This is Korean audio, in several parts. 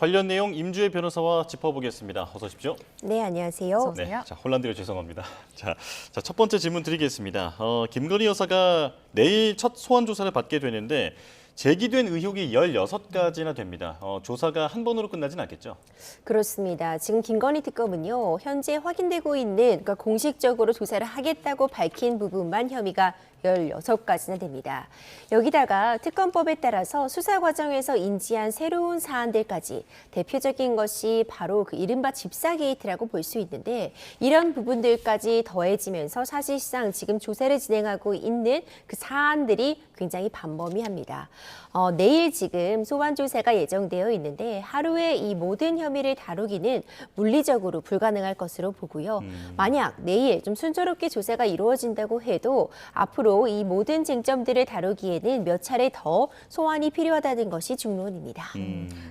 관련 내용 임주혜 변호사와 짚어보겠습니다. 어서 오십시오. 네, 안녕하세요. 어서 오세요. 자, 혼란드려 죄송합니다. 자, 첫 번째 질문 드리겠습니다. 김건희 여사가 내일 첫 소환 조사를 받게 되는데 제기된 의혹이 16가지나 됩니다. 조사가 한 번으로 끝나진 않겠죠? 그렇습니다. 지금 김건희 특검은요, 현재 확인되고 있는, 그러니까 공식적으로 조사를 하겠다고 밝힌 부분만 혐의가 16가지나 됩니다. 여기다가 특검법에 따라서 수사 과정에서 인지한 새로운 사안들까지 대표적인 것이 바로 그 이른바 집사 게이트라고 볼 수 있는데 이런 부분들까지 더해지면서 사실상 지금 조사를 진행하고 있는 그 사안들이 굉장히 반범위합니다. 내일 지금 소환 조사가 예정되어 있는데 하루에 이 모든 혐의를 다루기는 물리적으로 불가능할 것으로 보고요. 만약 내일 좀 순조롭게 조사가 이루어진다고 해도 앞으로 이 모든 쟁점들을 다루기에는 몇 차례 더 소환이 필요하다는 것이 중론입니다.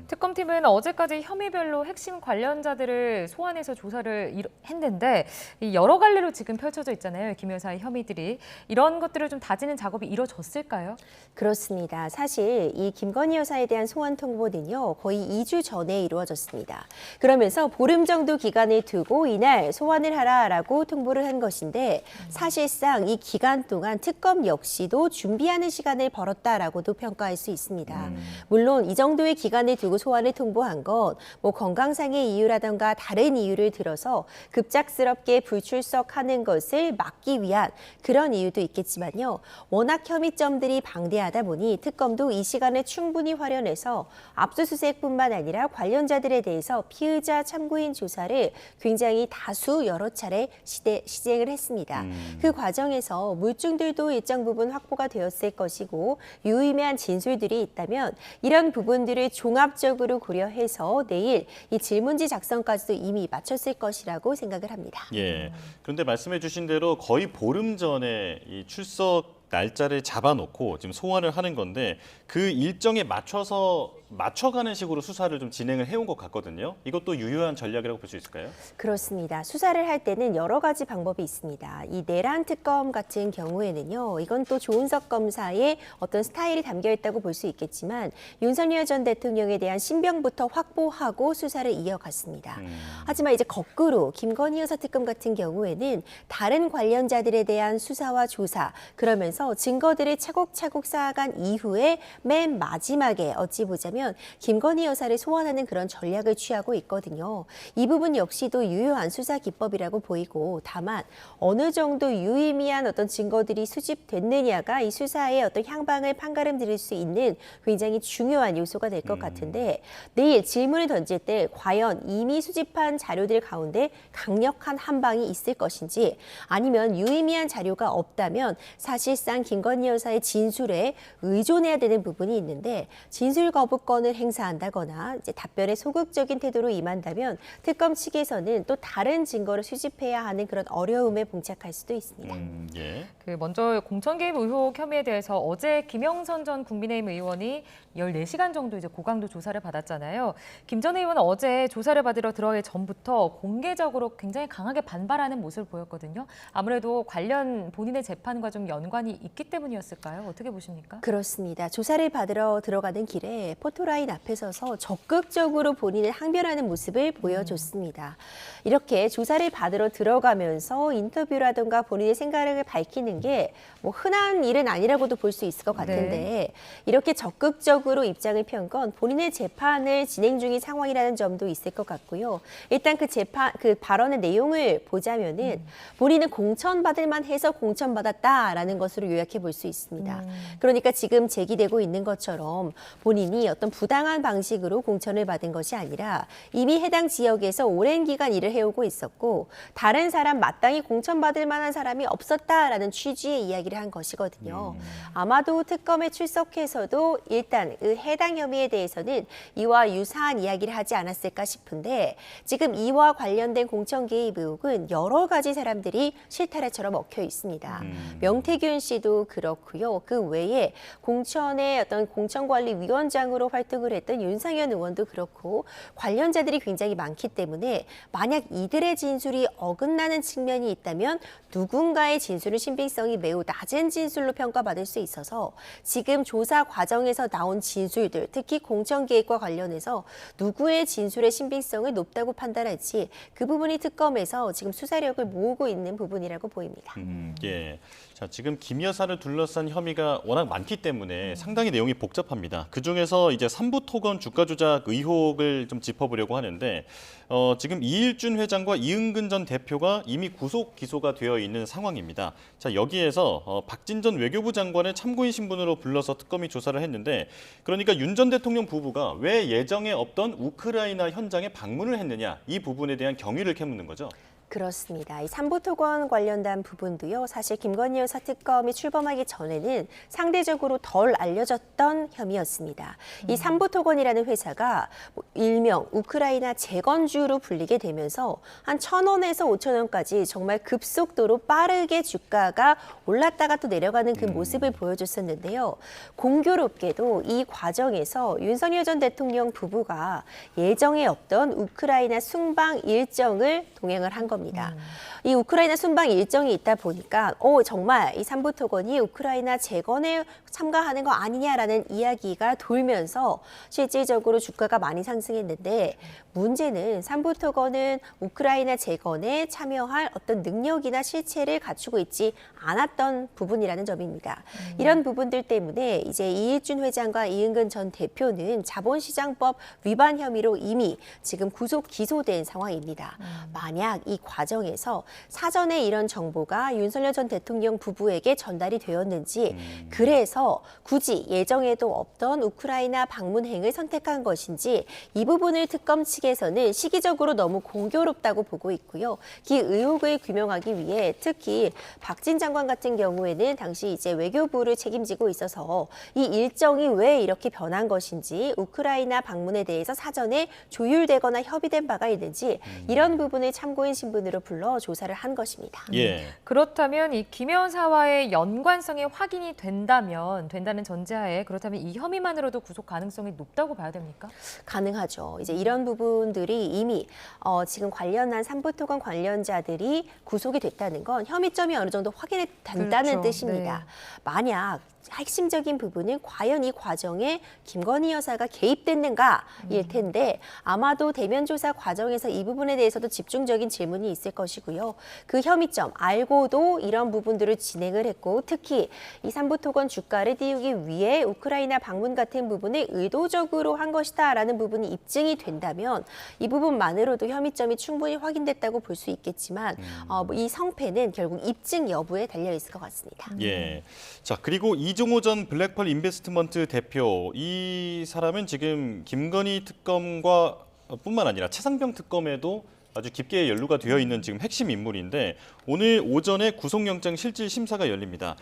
특검팀은 어제까지 혐의별로 핵심 관련자들을 소환해서 조사를 했는데 여러 갈래로 지금 펼쳐져 있잖아요. 김 여사의 혐의들이. 이런 것들을 좀 다지는 작업이 이루어졌을까요? 그렇습니다. 사실 이 김건희 여사에 대한 소환 통보는요, 거의 2주 전에 이루어졌습니다. 그러면서 보름 정도 기간을 두고 이날 소환을 하라라고 통보를 한 것인데 사실상 이 기간 동안 특검 역시도 준비하는 시간을 벌었다라고도 평가할 수 있습니다. 물론 이 정도의 기간을 두고 소환을 통보한 건 뭐 건강상의 이유라던가 다른 이유를 들어서 급작스럽게 불출석하는 것을 막기 위한 그런 이유도 있겠지만요. 워낙 혐의점들이 방대하다 보니 특검도 이 시간을 충분히 활용해서 압수수색뿐만 아니라 관련자들에 대해서 피의자 참고인 조사를 굉장히 다수 여러 차례 시행을 했습니다. 그 과정에서 물증들도 일정 부분 확보가 되었을 것이고 유의미한 진술들이 있다면 이런 부분들을 종합적으로 고려해서 내일 이 질문지 작성까지도 이미 마쳤을 것이라고 생각을 합니다. 예. 그런데 말씀해 주신 대로 거의 보름 전에 이 출석 날짜를 잡아놓고 지금 소환을 하는 건데 그 일정에 맞춰가는 식으로 수사를 좀 진행을 해온 것 같거든요. 이것도 유효한 전략이라고 볼 수 있을까요? 그렇습니다. 수사를 할 때는 여러 가지 방법이 있습니다. 이 내란 특검 같은 경우에는요, 이건 또 조은석 검사의 어떤 스타일이 담겨 있다고 볼 수 있겠지만 윤석열 전 대통령에 대한 신병부터 확보하고 수사를 이어갔습니다. 하지만 이제 거꾸로 김건희 여사 특검 같은 경우에는 다른 관련자들에 대한 수사와 조사, 그러면서 증거들을 차곡차곡 쌓아간 이후에 맨 마지막에 어찌 보자면 김건희 여사를 소환하는 그런 전략을 취하고 있거든요. 이 부분 역시도 유효한 수사 기법이라고 보이고 다만 어느 정도 유의미한 어떤 증거들이 수집됐느냐가 이 수사의 어떤 향방을 판가름드릴 수 있는 굉장히 중요한 요소가 될 것 같은데 내일 질문을 던질 때 과연 이미 수집한 자료들 가운데 강력한 한방이 있을 것인지 아니면 유의미한 자료가 없다면 사실상 김건희 여사의 진술에 의존해야 되는 부분이 있는데 진술 거부권을 행사한다거나 이제 답변에 소극적인 태도로 임한다면 특검 측에서는 또 다른 증거를 수집해야 하는 그런 어려움에 봉착할 수도 있습니다. 예. 먼저 공천 개입 의혹 혐의에 대해서 어제 김영선 전 국민의힘 의원이 14시간 정도 이제 고강도 조사를 받았잖아요. 김 전 의원은 어제 조사를 받으러 들어가기 전부터 공개적으로 굉장히 강하게 반발하는 모습을 보였거든요. 아무래도 관련 본인의 재판과 좀 연관이 있기 때문이었을까요? 어떻게 보십니까? 그렇습니다. 조사를 받으러 들어가는 길에 포토라인 앞에 서서 적극적으로 본인을 항변하는 모습을 보여줬습니다. 이렇게 조사를 받으러 들어가면서 인터뷰라든가 본인의 생각을 밝히는 게 뭐 흔한 일은 아니라고도 볼 수 있을 것 같은데 이렇게 적극적으로 입장을 편 건 본인의 재판을 진행 중인 상황이라는 점도 있을 것 같고요. 일단 그 발언의 내용을 보자면은 본인은 공천받을 만해서 공천받았다라는 것으로 요약해 볼 수 있습니다. 그러니까 지금 제기되고 있는 것처럼 본인이 어떤 부당한 방식으로 공천을 받은 것이 아니라 이미 해당 지역에서 오랜 기간 일을 해오고 있었고 다른 사람 마땅히 공천받을 만한 사람이 없었다라는 취지의 이야기를 한 것이거든요. 아마도 특검에 출석해서도 일단 그 해당 혐의에 대해서는 이와 유사한 이야기를 하지 않았을까 싶은데 지금 이와 관련된 공천 개입 의혹은 여러 가지 사람들이 실타래처럼 얽혀 있습니다. 명태균 씨 씨도 그렇고요. 그 외에 공천의 어떤 공천관리위원장으로 활동을 했던 윤상현 의원도 그렇고 관련자들이 굉장히 많기 때문에 만약 이들의 진술이 어긋나는 측면이 있다면 누군가의 진술은 신빙성이 매우 낮은 진술로 평가받을 수 있어서 지금 조사 과정에서 나온 진술들, 특히 공천 계획과 관련해서 누구의 진술의 신빙성을 높다고 판단할지 그 부분이 특검에서 지금 수사력을 모으고 있는 부분이라고 보입니다. 예. 자, 지금 김 여사를 둘러싼 혐의가 워낙 많기 때문에 상당히 내용이 복잡합니다. 그중에서 이제 삼부토건 주가 조작 의혹을 좀 짚어보려고 하는데 지금 이일준 회장과 이은근 전 대표가 이미 구속 기소가 되어 있는 상황입니다. 자, 여기에서 박진 전 외교부 장관을 참고인 신분으로 불러서 특검이 조사를 했는데 그러니까 윤 전 대통령 부부가 왜 예정에 없던 우크라이나 현장에 방문을 했느냐 이 부분에 대한 경위를 캐묻는 거죠. 그렇습니다. 이 삼부토건 관련된 부분도요. 사실 김건희 여사 특검이 출범하기 전에는 상대적으로 덜 알려졌던 혐의였습니다. 이 삼부토건이라는 회사가 일명 우크라이나 재건주로 불리게 되면서 한 1,000원에서 5,000원까지 정말 급속도로 빠르게 주가가 올랐다가 또 내려가는 그 모습을 보여줬었는데요. 공교롭게도 이 과정에서 윤석열 전 대통령 부부가 예정에 없던 우크라이나 순방 일정을 동행을 한 겁니다. 이 우크라이나 순방 일정이 있다 보니까 정말 이 삼부토건이 우크라이나 재건에 참가하는 거 아니냐라는 이야기가 돌면서 실질적으로 주가가 많이 상승했는데 문제는 삼부토건은 우크라이나 재건에 참여할 어떤 능력이나 실체를 갖추고 있지 않았던 부분이라는 점입니다. 이런 부분들 때문에 이제 이일준 회장과 이은근 전 대표는 자본시장법 위반 혐의로 이미 지금 구속 기소된 상황입니다. 만약 이 과정에서 사전에 이런 정보가 윤석열 전 대통령 부부에게 전달이 되었는지 그래서 굳이 예정에도 없던 우크라이나 방문행을 선택한 것인지 이 부분을 특검 측에서는 시기적으로 너무 공교롭다고 보고 있고요. 이 의혹을 규명하기 위해 특히 박진 장관 같은 경우에는 당시 이제 외교부를 책임지고 있어서 이 일정이 왜 이렇게 변한 것인지 우크라이나 방문에 대해서 사전에 조율되거나 협의된 바가 있는지 이런 부분을 참고인 신분으로 불러 조사를 한 것입니다. 예. 그렇다면 이 김 여사와의 연관성이 확인이 된다는 전제하에 그렇다면 이 혐의만으로도 구속 가능성이 높다고 봐야 됩니까? 가능하죠. 이제 이런 부분들이 이미 지금 관련한 삼부토건 관련자들이 구속이 됐다는 건 혐의점이 어느 정도 확인이 된다는 그렇죠. 뜻입니다. 네. 만약 핵심적인 부분은 과연 이 과정에 김건희 여사가 개입됐는가일 텐데 아마도 대면 조사 과정에서 이 부분에 대해서도 집중적인 질문이 있을 것이고요. 그 혐의점 알고도 이런 부분들을 진행을 했고 특히 이 삼부토건 주가를 띄우기 위해 우크라이나 방문 같은 부분을 의도적으로 한 것이다라는 부분이 입증이 된다면 이 부분만으로도 혐의점이 충분히 확인됐다고 볼 수 있겠지만 이 성패는 결국 입증 여부에 달려 있을 것 같습니다. 예. 자, 그리고 이종호 전 블랙펄 인베스트먼트 대표 이 사람은 지금 김건희 특검과 뿐만 아니라 최상병 특검에도 아주 깊게 연루가 되어 있는 지금 핵심 인물인데 오늘 오전에 구속영장 실질 심사가 열립니다.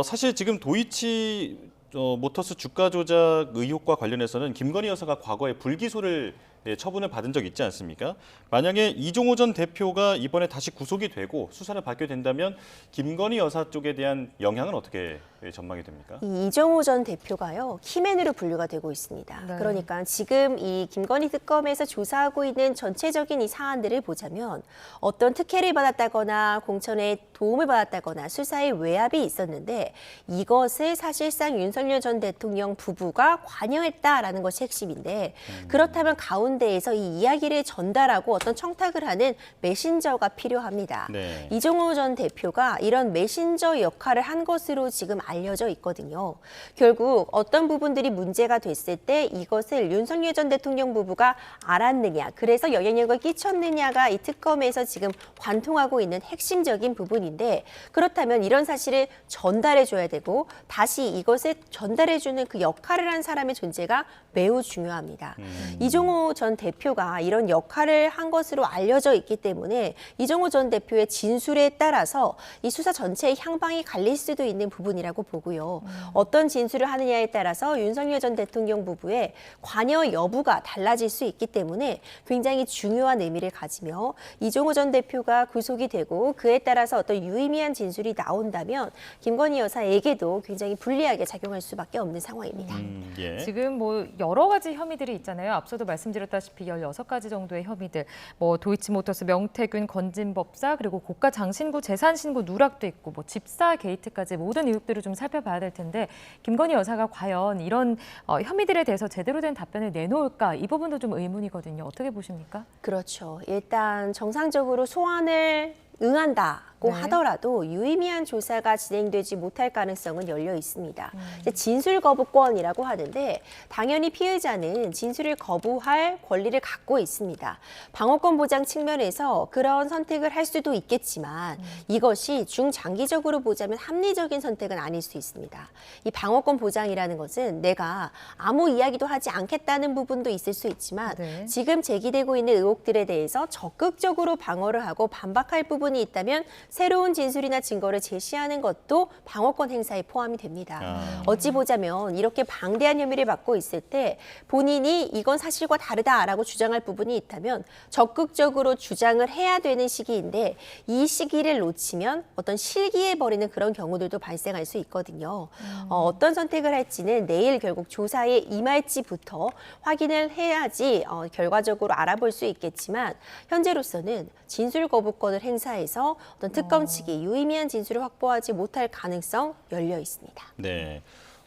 사실 지금 도이치 모터스 주가 조작 의혹과 관련해서는 김건희 여사가 과거에 불기소를 처분을 받은 적 있지 않습니까? 만약에 이종호 전 대표가 이번에 다시 구속이 되고 수사를 받게 된다면 김건희 여사 쪽에 대한 영향은 어떻게 전망이 됩니까? 이 이종호 전 대표가요, 키맨으로 분류가 되고 있습니다. 네. 그러니까 지금 이 김건희 특검에서 조사하고 있는 전체적인 이 사안들을 보자면 어떤 특혜를 받았다거나 공천에 도움을 받았다거나 수사에 외압이 있었는데 이것을 사실상 윤석열 전 대통령 부부가 관여했다라는 것이 핵심인데 그렇다면 가운데에서 이 이야기를 전달하고 어떤 청탁을 하는 메신저가 필요합니다. 네. 이종호 전 대표가 이런 메신저 역할을 한 것으로 지금 알려져 있거든요. 결국 어떤 부분들이 문제가 됐을 때 이것을 윤석열 전 대통령 부부가 알았느냐, 그래서 영향력을 끼쳤느냐가 이 특검에서 지금 관통하고 있는 핵심적인 부분인데 그렇다면 이런 사실을 전달해줘야 되고 다시 이것을 전달해주는 그 역할을 한 사람의 존재가 매우 중요합니다. 이종호 전 대표가 이런 역할을 한 것으로 알려져 있기 때문에 이종호 전 대표의 진술에 따라서 이 수사 전체의 향방이 갈릴 수도 있는 부분이라고 보고요. 어떤 진술을 하느냐에 따라서 윤석열 전 대통령 부부의 관여 여부가 달라질 수 있기 때문에 굉장히 중요한 의미를 가지며 이종호 전 대표가 구속이 되고 그에 따라서 어떤 유의미한 진술이 나온다면 김건희 여사에게도 굉장히 불리하게 작용할 수밖에 없는 상황입니다. 예. 지금 뭐 여러 가지 혐의들이 있잖아요. 앞서도 말씀드렸다시피 16가지 정도의 혐의들. 뭐 도이치모터스 명태균 건진법사 그리고 고가 장신구 재산 신고 누락도 있고 뭐 집사 게이트까지 모든 의혹들을 좀 살펴봐야 될 텐데 김건희 여사가 과연 이런 혐의들에 대해서 제대로 된 답변을 내놓을까 이 부분도 좀 의문이거든요. 어떻게 보십니까? 그렇죠. 일단 정상적으로 소환을 응한다고 네. 하더라도 유의미한 조사가 진행되지 못할 가능성은 열려 있습니다. 이제 진술 거부권이라고 하는데 당연히 피해자는 진술을 거부할 권리를 갖고 있습니다. 방어권 보장 측면에서 그런 선택을 할 수도 있겠지만 이것이 중장기적으로 보자면 합리적인 선택은 아닐 수 있습니다. 이 방어권 보장이라는 것은 내가 아무 이야기도 하지 않겠다는 부분도 있을 수 있지만 네. 지금 제기되고 있는 의혹들에 대해서 적극적으로 방어를 하고 반박할 부분이 있다면 새로운 진술이나 증거를 제시하는 것도 방어권 행사에 포함이 됩니다. 어찌 보자면 이렇게 방대한 혐의를 받고 있을 때 본인이 이건 사실과 다르다라고 주장할 부분이 있다면 적극적으로 주장을 해야 되는 시기인데 이 시기를 놓치면 어떤 실기해버리는 그런 경우들도 발생할 수 있거든요. 어떤 선택을 할지는 내일 결국 조사에 임할지부터 확인을 해야지 결과적으로 알아볼 수 있겠지만 현재로서는 진술 거부권을 행사해서 어떤 특검 측이 유의미한 진술을 확보하지 못할 가능성 열려 있습니다. 네.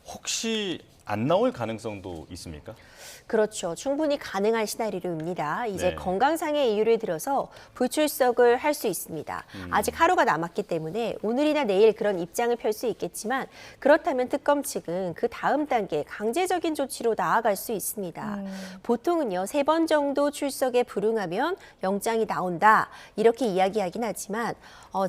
혹시 안 나올 가능성도 있습니까? 그렇죠. 충분히 가능한 시나리오입니다. 이제 네. 건강상의 이유를 들어서 불출석을 할 수 있습니다. 아직 하루가 남았기 때문에 오늘이나 내일 그런 입장을 펼 수 있겠지만 그렇다면 특검 측은 그 다음 단계 강제적인 조치로 나아갈 수 있습니다. 보통은요 3번 정도 출석에 불응하면 영장이 나온다 이렇게 이야기하긴 하지만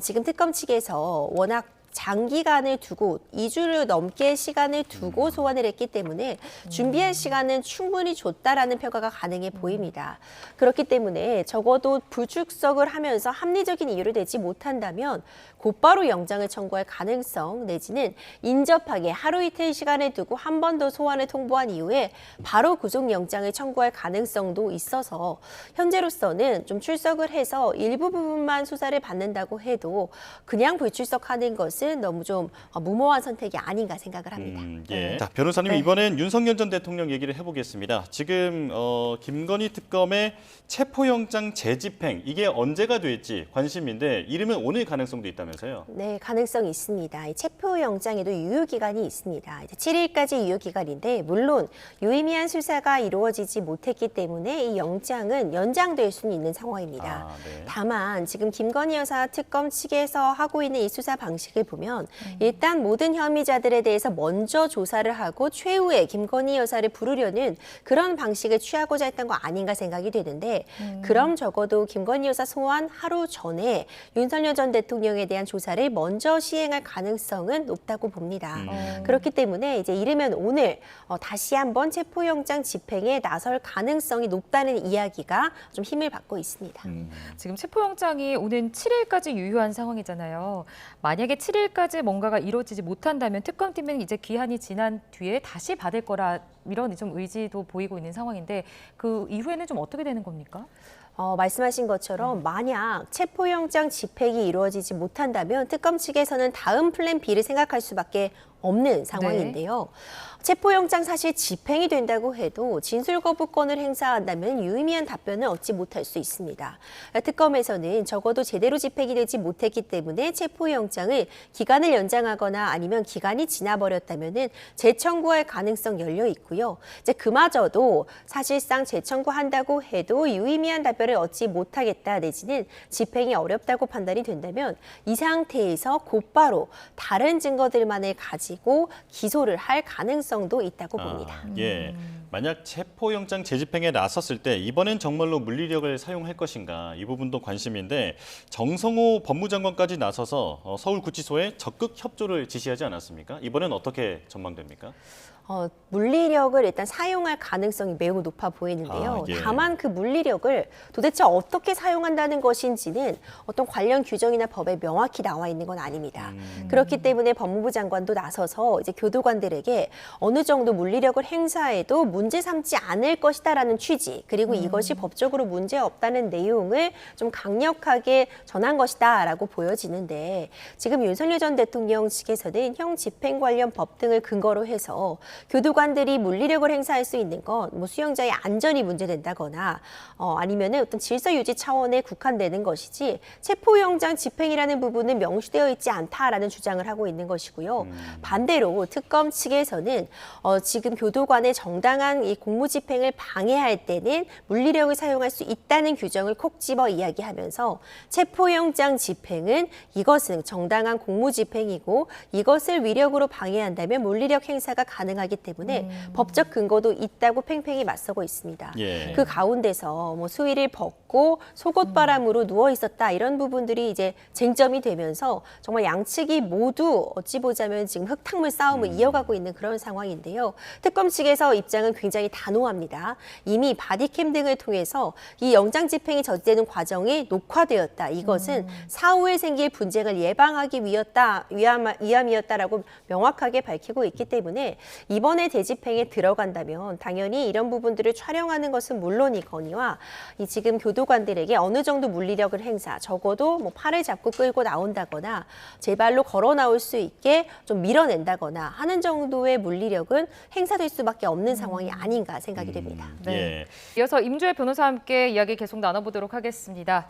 지금 특검 측에서 워낙 장기간을 두고 2주를 넘게 시간을 두고 소환을 했기 때문에 준비할 시간은 충분히 줬다라는 평가가 가능해 보입니다. 그렇기 때문에 적어도 불출석을 하면서 합리적인 이유를 내지 못한다면 곧바로 영장을 청구할 가능성 내지는 인접하게 하루 이틀 시간을 두고 한 번 더 소환을 통보한 이후에 바로 구속영장을 청구할 가능성도 있어서 현재로서는 좀 출석을 해서 일부 부분만 수사를 받는다고 해도 그냥 불출석하는 것은 너무 좀 무모한 선택이 아닌가 생각을 합니다. 예. 자, 변호사님 네. 이번엔 윤석열 전 대통령 얘기를 해보겠습니다. 지금 김건희 특검의 체포영장 재집행 이게 언제가 될지 관심인데 이르면 오늘 가능성도 있다면서요? 네, 가능성이 있습니다. 이 체포영장에도 유효기간이 있습니다. 이제 7일까지 유효기간인데 물론 유의미한 수사가 이루어지지 못했기 때문에 이 영장은 연장될 수는 있는 상황입니다. 네. 다만 지금 김건희 여사 특검 측에서 하고 있는 이 수사 방식을 보면 일단 모든 혐의자들에 대해서 먼저 조사를 하고 최후에 김건희 여사를 부르려는 그런 방식을 취하고자 했던 거 아닌가 생각이 되는데 그럼 적어도 김건희 여사 소환 하루 전에 윤석열 전 대통령에 대한 조사를 먼저 시행할 가능성은 높다고 봅니다. 그렇기 때문에 이제 이르면 오늘 다시 한번 체포영장 집행에 나설 가능성이 높다는 이야기가 좀 힘을 받고 있습니다. 지금 체포영장이 오는 7일까지 유효한 상황이잖아요. 만약에 7일까지 뭔가가 이루어지지 못한다면 특검팀은 이제 기한이 지난 뒤에 다시 받을 거라 이런 좀 의지도 보이고 있는 상황인데 그 이후에는 좀 어떻게 되는 겁니까? 말씀하신 것처럼 만약 체포영장 집행이 이루어지지 못한다면 특검 측에서는 다음 플랜 B를 생각할 수밖에 없는 상황인데요. 체포영장 사실 집행이 된다고 해도 진술 거부권을 행사한다면 유의미한 답변을 얻지 못할 수 있습니다. 특검에서는 적어도 제대로 집행이 되지 못했기 때문에 체포영장을 기간을 연장하거나 아니면 기간이 지나버렸다면 재청구할 가능성 열려 있고요. 이제 그마저도 사실상 재청구한다고 해도 유의미한 답변을 얻지 못하겠다 내지는 집행이 어렵다고 판단이 된다면 이 상태에서 곧바로 다른 증거들만을 가지고 기소를 할 가능성도 있다고 봅니다. 예. 만약 체포영장 재집행에 나섰을 때 이번엔 정말로 물리력을 사용할 것인가 이 부분도 관심인데 정성호 법무장관까지 나서서 서울구치소에 적극 협조를 지시하지 않았습니까? 이번엔 어떻게 전망됩니까? 물리력을 일단 사용할 가능성이 매우 높아 보이는데요. 아, 예. 다만 그 물리력을 도대체 어떻게 사용한다는 것인지는 어떤 관련 규정이나 법에 명확히 나와 있는 건 아닙니다. 그렇기 때문에 법무부 장관도 나서서 이제 교도관들에게 어느 정도 물리력을 행사해도 문제 삼지 않을 것이다라는 취지, 그리고 이것이 법적으로 문제 없다는 내용을 좀 강력하게 전한 것이다라고 보여지는데, 지금 윤석열 전 대통령 측에서는 형 집행 관련 법 등을 근거로 해서 교도관들이 물리력을 행사할 수 있는 건 뭐 수용자의 안전이 문제된다거나 아니면은 어떤 질서 유지 차원에 국한되는 것이지 체포영장 집행이라는 부분은 명시되어 있지 않다라는 주장을 하고 있는 것이고요. 반대로 특검 측에서는 지금 교도관의 정당한 이 공무집행을 방해할 때는 물리력을 사용할 수 있다는 규정을 콕 집어 이야기하면서 체포영장 집행은 이것은 정당한 공무집행이고 이것을 위력으로 방해한다면 물리력 행사가 가능하기 때문에 법적 근거도 있다고 팽팽히 맞서고 있습니다. 예. 그 가운데서 뭐 수의를 벗고 속옷바람으로 누워 있었다 이런 부분들이 이제 쟁점이 되면서 정말 양측이 모두 어찌 보자면 지금 흙탕물 싸움을 이어가고 있는 그런 상황인데요. 특검 측에서 입장은 굉장히 단호합니다. 이미 바디캠 등을 통해서 이 영장 집행이 저지되는 과정이 녹화되었다. 이것은 사후에 생길 분쟁을 예방하기 위함이었다라고 명확하게 밝히고 있기 때문에 이번에 대집행에 들어간다면 당연히 이런 부분들을 촬영하는 것은 물론이거니와 이 지금 교도관들에게 어느 정도 물리력을 행사, 적어도 뭐 팔을 잡고 끌고 나온다거나 제 발로 걸어 나올 수 있게 좀 밀어낸다거나 하는 정도의 물리력은 행사될 수밖에 없는 상황이 아닌가 생각이 됩니다. 네. 예. 이어서 임주혜 변호사와 함께 이야기 계속 나눠보도록 하겠습니다.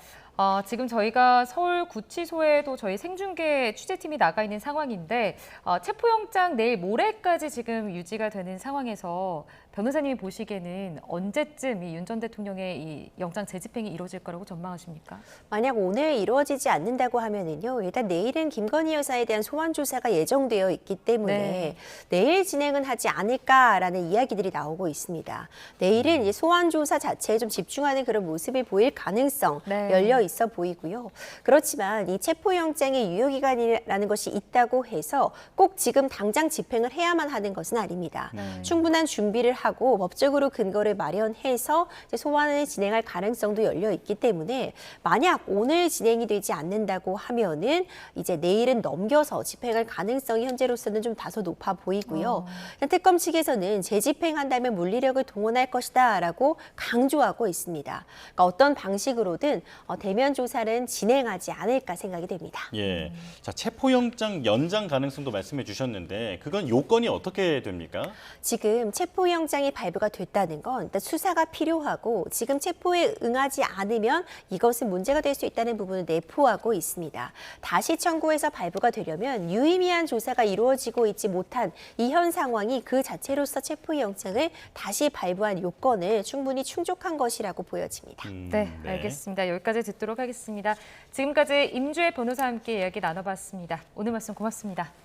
지금 저희가 서울 구치소에도 저희 생중계 취재팀이 나가 있는 상황인데 체포영장 내일 모레까지 지금 유지가 되는 상황에서 변호사님이 보시기에는 언제쯤 이 윤 전 대통령의 이 영장 재집행이 이루어질 거라고 전망하십니까? 만약 오늘 이루어지지 않는다고 하면은요, 일단 내일은 김건희 여사에 대한 소환 조사가 예정되어 있기 때문에 네. 내일 진행은 하지 않을까라는 이야기들이 나오고 있습니다. 내일은 이제 소환 조사 자체에 좀 집중하는 그런 모습이 보일 가능성 네. 열려 있어 보이고요. 그렇지만 이 체포영장의 유효기간이라는 것이 있다고 해서 꼭 지금 당장 집행을 해야만 하는 것은 아닙니다. 충분한 준비를 하고 법적으로 근거를 마련해서 이제 소환을 진행할 가능성도 열려 있기 때문에 만약 오늘 진행이 되지 않는다고 하면은 이제 내일은 넘겨서 집행할 가능성이 현재로서는 좀 다소 높아 보이고요. 특검 측에서는 재집행한다면 물리력을 동원할 것이다라고 강조하고 있습니다. 그러니까 어떤 방식으로든 대면 조사는 진행하지 않을까 생각이 됩니다. 예. 자, 체포영장 연장 가능성도 말씀해 주셨는데 그건 요건이 어떻게 됩니까? 지금 체포영장이 발부가 됐다는 건 일단 수사가 필요하고 지금 체포에 응하지 않으면 이것은 문제가 될 수 있다는 부분을 내포하고 있습니다. 다시 청구해서 발부가 되려면 유의미한 조사가 이루어지고 있지 못한 이 현 상황이 그 자체로서 체포영장을 다시 발부한 요건을 충분히 충족한 것이라고 보여집니다. 네, 알겠습니다. 여기까지 듣도록 하겠습니다. 지금까지 임주혜 변호사와 함께 이야기 나눠봤습니다. 오늘 말씀 고맙습니다.